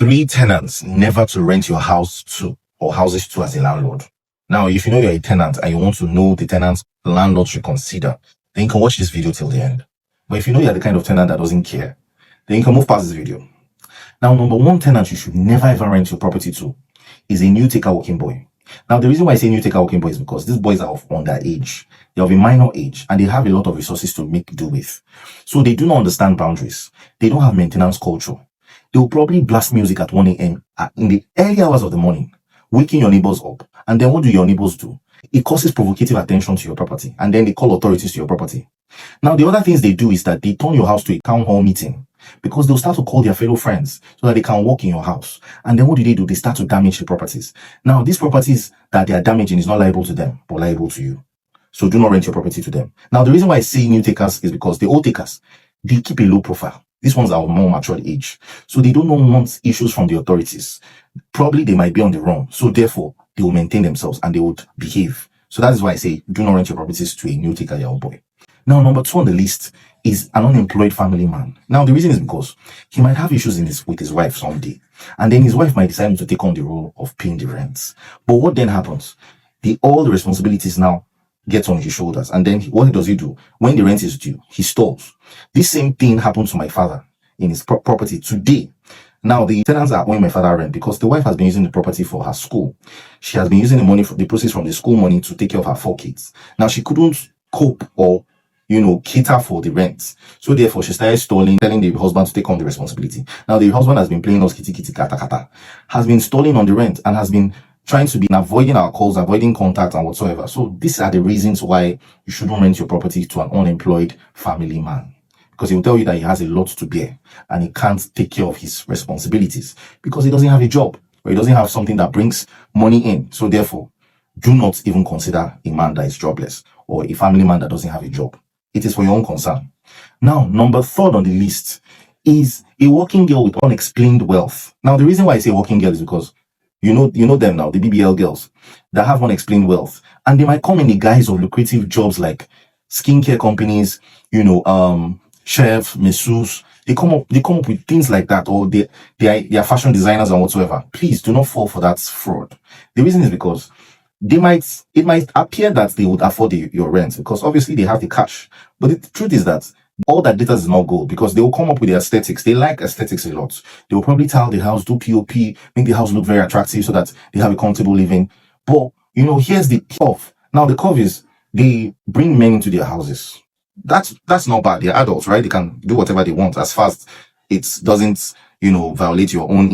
Three tenants never to rent your house to or houses to as a landlord. Now, if you know you're a tenant and you want to know the tenants the landlord should consider, then you can watch this video till the end. But if you know you're the kind of tenant that doesn't care, then you can move past this video. Now, number one tenant you should never ever rent your property to is a new taker working boy. Now, the reason why I say new taker working boy is because these boys are of underage. They're of a minor age and they have a lot of resources to make do with. So they do not understand boundaries. They don't have maintenance culture. They will probably blast music at 1 a.m. in the early hours of the morning, waking your neighbors up. And then what do your neighbors do? It causes provocative attention to your property. And then they call authorities to your property. Now, the other things they do is that they turn your house to a town hall meeting because they'll start to call their fellow friends so that they can walk in your house. And then what do? They start to damage the properties. Now, these properties that they are damaging is not liable to them, but liable to you. So do not rent your property to them. Now, the reason why I say new takers is because the old takers, they keep a low profile. These ones are of more matured age. So they don't want issues from the authorities. Probably they might be on the run. So therefore, they will maintain themselves and they would behave. So that is why I say, do not rent your properties to a new taker, your old boy. Now, number 2 on the list is an unemployed family man. Now, the reason is because he might have issues with his wife someday. And then his wife might decide to take on the role of paying the rents. But what then happens? All the responsibilities now gets on his shoulders. And then what does he do? When the rent is due, he stalls. This same thing happened to my father in his property today. Now, the tenants are owing my father rent because the wife has been using the property for her school. She has been using the money, the proceeds from the school money to take care of her 4 kids. Now, she couldn't cope or cater for the rent. So therefore, she started stalling, telling the husband to take on the responsibility. Now, the husband has been playing us kitty kitty kata kata, has been stalling on the rent and has been trying to be avoiding our calls, avoiding contact and whatsoever. So these are the reasons why you shouldn't rent your property to an unemployed family man. Because he will tell you that he has a lot to bear and he can't take care of his responsibilities because he doesn't have a job or he doesn't have something that brings money in. So therefore, do not even consider a man that is jobless or a family man that doesn't have a job. It is for your own concern. Now, number 3 on the list is a working girl with unexplained wealth. Now, the reason why I say working girl is because you know them now, the BBL girls that have unexplained wealth. And they might come in the guise of lucrative jobs like skincare companies, chef, masseuse. They come up with things like that, or they are fashion designers and whatsoever. Please do not fall for that fraud. The reason is because it might appear that they would afford your rent because obviously they have the cash. But the truth is that all that data is not gold because they will come up with the aesthetics. They like aesthetics a lot. They will probably tile the house, do POP, make the house look very attractive so that they have a comfortable living. But, here's the curve. Now, the curve is they bring men into their houses. That's not bad. They're adults, right? They can do whatever they want as far as it doesn't, violate your own